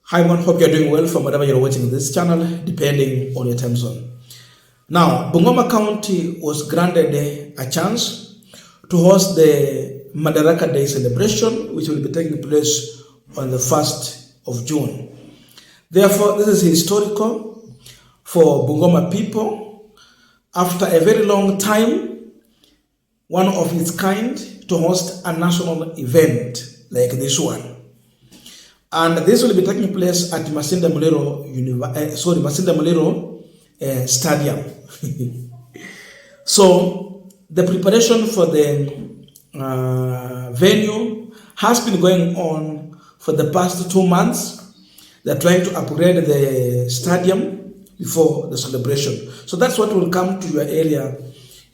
Hi everyone, hope you're doing well from wherever you're watching this channel, depending on your time zone. Now, Bungoma County was granted a chance to host the Madaraka Day celebration, which will be taking place on the 1st of June. Therefore, this is historical for Bungoma people. After a very long time, one of its kind to host a national event like this one. And this will be taking place at Masinde Muliro Stadium. So the preparation for the venue has been going on for the past 2 months. They're trying to upgrade the stadium before the celebration. So that's what will come to your area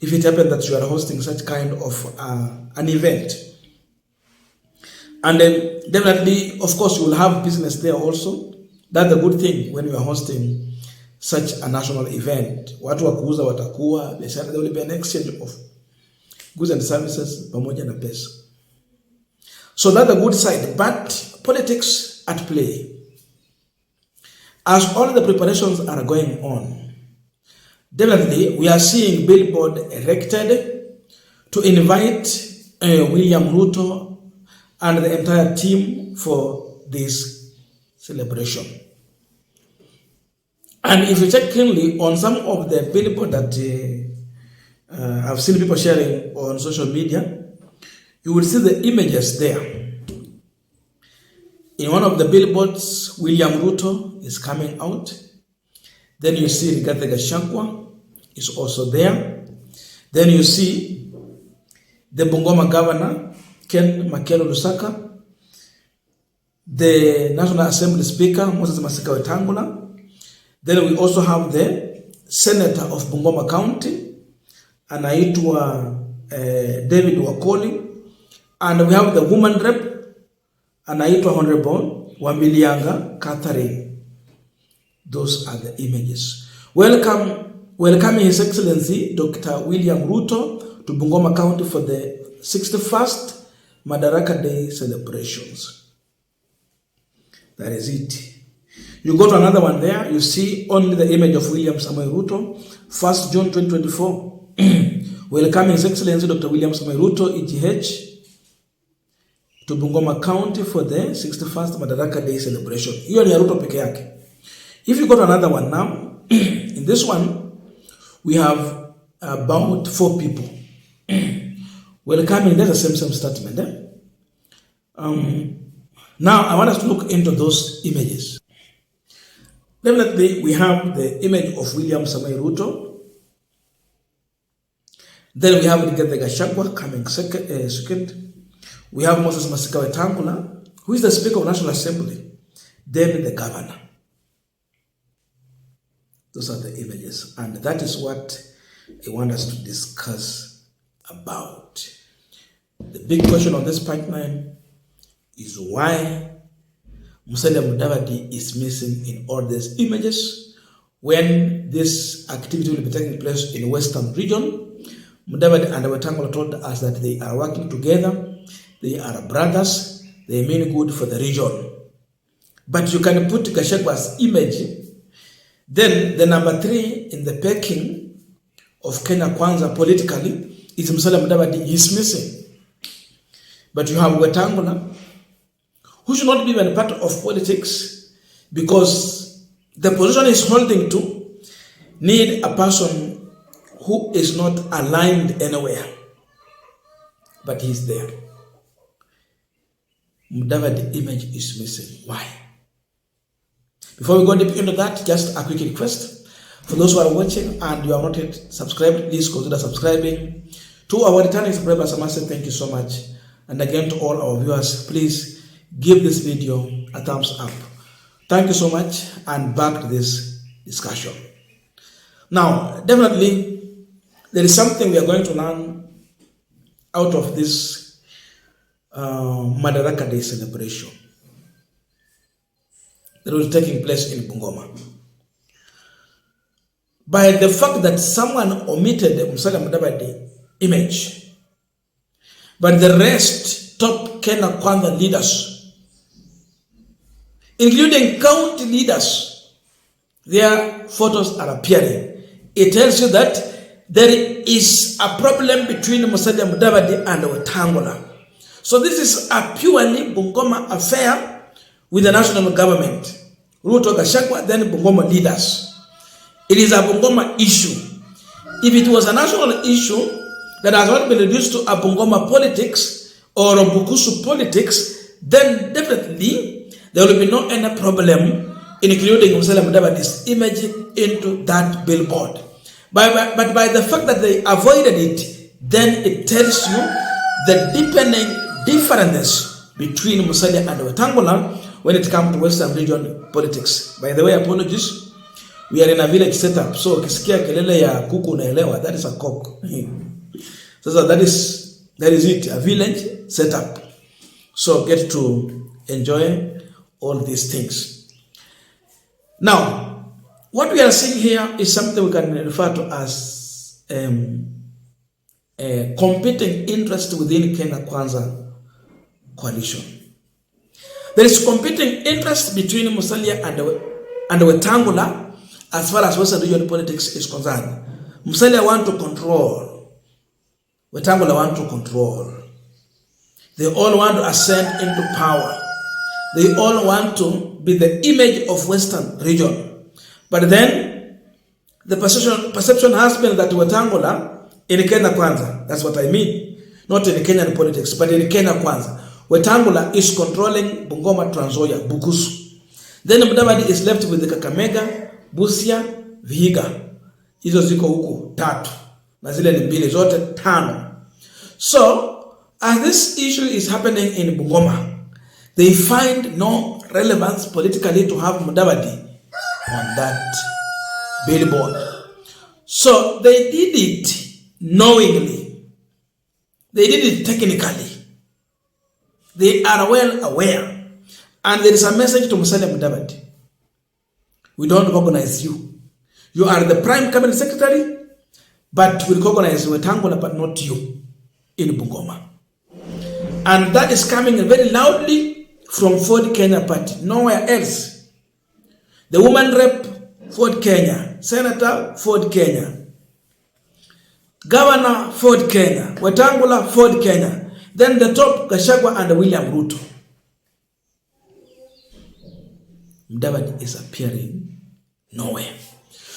if it happens that you are hosting such kind of an event. And then definitely, of course, you will have business there also. That's a good thing when you are hosting such a national event. Watu wakuuza watakuwa, there will be an exchange of goods and services pamoja na pesa. So that's the good side, but politics at play. As all the preparations are going on, definitely we are seeing Billboard erected to invite William Ruto and the entire team for this celebration. And if you check keenly on some of the billboard that I've seen people sharing on social media, you will see the images there. In one of the billboards, William Ruto is coming out. Then you see Rigathi Gachagua is also there. Then you see the Bungoma governor, Ken Makelo Lusaka, the National Assembly Speaker, Moses Masinde Wetangula. Then we also have the Senator of Bungoma County, anaitwa David Wakoli, and we have the woman rep, anaitwa Honorable Wamilianga Catherine. Those are the images. Welcoming His Excellency Dr. William Ruto to Bungoma County for the 61st Madaraka Day celebrations. That is it. You go to another one there, you see only the image of William Samoei Ruto, 1st June 2024. Welcoming His Excellency Dr. William Samoei Ruto, EGH, to Bungoma County for the 61st Madaraka Day celebration. Hiyo ni Ruto peke yake. If you go to another one now, in this one, we have about 4 people. Welcoming, that's the same statement. Now, I want us to look into those images. Definitely, we have the image of William Samoei Ruto. Then we have Rigathi Gachagua coming second. We have Moses Masinde Wetangula, who is the Speaker of National Assembly. Then the governor. Those are the images. And that is what I want us to discuss about. The big question on this pipeline is why Masinde Mudavadi is missing in all these images when this activity will be taking place in Western region. Mudavadi and Wetangula told us that they are working together, they are brothers, they mean good for the region. But you can put Gachagua's image, then the number 3 in the pecking of Kenya Kwanza politically is Masinde Mudavadi. He is missing. But you have Wetangula, who should not be even part of politics because the position he's holding to need a person who is not aligned anywhere. But he's there. Mudavadi image is missing. Why? Before we go deep into that, just a quick request. For those who are watching and you are not yet subscribed, please consider subscribing. To our returning subscribers, I must say thank you so much. And again, to all our viewers, please give this video a thumbs up. Thank you so much, and back to this discussion. Now, definitely, there is something we are going to learn out of this Madaraka Day celebration that was taking place in Bungoma. By the fact that someone omitted the Masinde Mudavadi image, but the rest top Kenya Kwanza leaders including county leaders. Their photos are appearing. It tells you that there is a problem between Masinde Mudavadi and Wetangula. So this is a purely Bungoma affair with the national government. Ruto, Gachagua, then Bungoma leaders. It is a Bungoma issue. If it was a national issue that has not been reduced to a Bungoma politics or a Bukusu politics, then definitely there will be no any problem in including Masinde Mudavadi's image into that billboard. But by the fact that they avoided it, then it tells you the deepening differences between Masinde and Wetangula when it comes to Western region politics. By the way, apologies. We are in a village setup, so ukisikia kelele ya kuku unaelewa, that is a cock. So that is it, a village setup. So get to enjoy all these things. Now, what we are seeing here is something we can refer to as a competing interest within Kenya Kwanza coalition. There is competing interest between Musalia and Wetangula as far as Western region politics is concerned. Musalia want to control. Wetangula want to control. They all want to ascend into power. They all want to be the image of Western region. But then, the perception has been that Wetangula in Kenya Kwanza, that's what I mean, not in Kenyan politics, but in Kenya Kwanza, Wetangula is controlling Bungoma, Trans Nzoia, Bukusu. Then Mudavadi is left with the Kakamega, Busia, Vihiga. Hizo ziko huku tatu. Na zile ni mbili zote tano. So, as this issue is happening in Bungoma, they find no relevance politically to have Mudavadi on that billboard. So, they did it knowingly. They did it technically. They are well aware. And there is a message to Masinde Mudavadi. We don't recognize you. You are the prime cabinet secretary, but we recognize Wetangula, but not you in Bungoma. And that is coming very loudly from Ford Kenya party, nowhere else. The woman rep, Ford Kenya. Senator, Ford Kenya. Governor, Ford Kenya. Wetangula, Ford Kenya. Then the top, Gachagua and William Ruto. Mudavadi is appearing nowhere.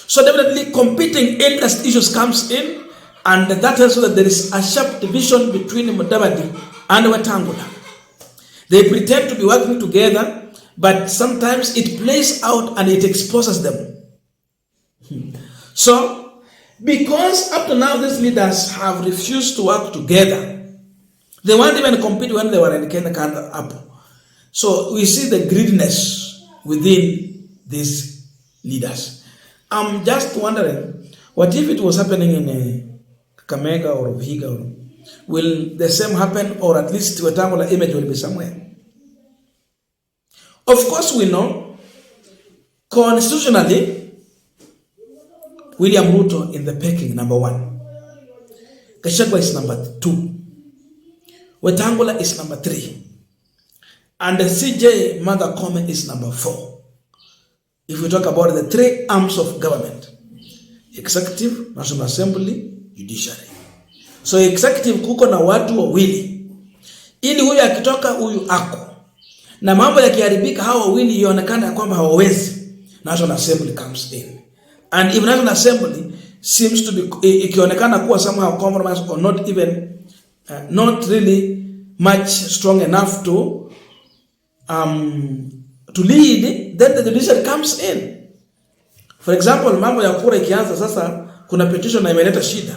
So definitely competing interest issues comes in, and that tells you that there is a sharp division between Mudavadi and Wetangula. They pretend to be working together, but sometimes it plays out and it exposes them. So, because up to now these leaders have refused to work together, they weren't even compete when they were in Kenya Kwanza. So we see the greediness within these leaders. I'm just wondering, what if it was happening in Kakamega or Vihiga? Will the same happen, or at least Wetangula image will be somewhere? Of course, we know constitutionally, William Ruto in the pecking, number 1. Gachagua is number 2. Wetangula is number 3. And the CJ Mother Kome is number 4. If we talk about the 3 arms of government: executive, National Assembly, judiciary. So executive kuko na watu wawili. Ili huyu akitoka huyu ako. Na mambo yakiharibika hawa wawili ionekana kwamba hawawezi, National Assembly comes in. And if National Assembly seems to be ikionekana kuwa somehow compromised or not even not really much strong enough to lead, then the judiciary comes in. For example, mambo ya kura ikianza sasa, kuna petition na imeleta shida,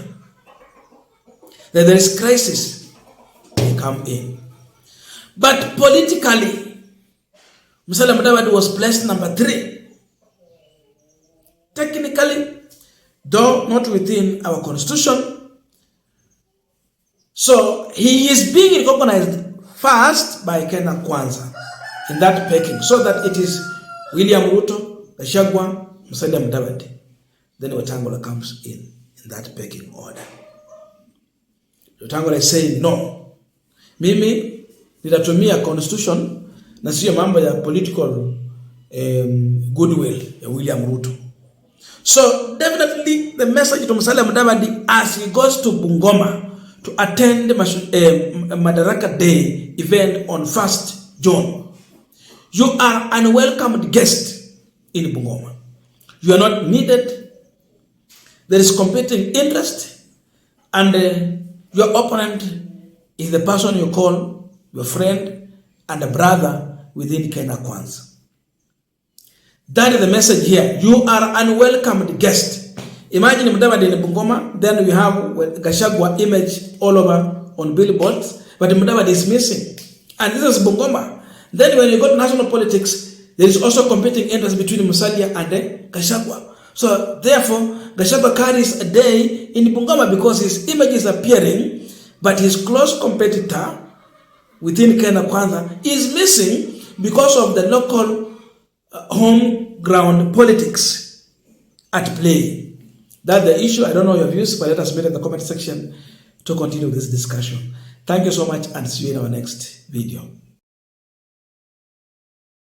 then there is crisis, they come in. But politically, Masinde Muliro was placed number 3. Technically, though not within our constitution. So he is being recognized first by Kenya Kwanza in that pecking, so that it is William Ruto, Gachagua, Masinde Muliro. Then Wetangula comes in that pecking order. Wetangula is saying, no, mimi nitatumia constitution na sio mambo ya political goodwill William Ruto. So definitely the message to Musalia Mudavadi as he goes to Bungoma to attend Madaraka Day event on 1st June. You are an unwelcomed guest in Bungoma. You are not needed. There is competing interest, and your opponent is the person you call your friend and a brother within Kenya Kwanza. That is the message here. You are unwelcomed guest. Imagine Mudavadi in Bungoma, then we have Gachagua image all over on billboards, but Mudavadi is missing. And this is Bungoma. Then when you go to national politics, there is also competing interest between Musalia and Gachagua. So therefore, Gachagua carries a day in Bungoma because his image is appearing, but his close competitor within Kenya Kwanza is missing because of the local home ground politics at play. That's the issue. I don't know your views, but let us meet in the comment section to continue this discussion. Thank you so much, and see you in our next video.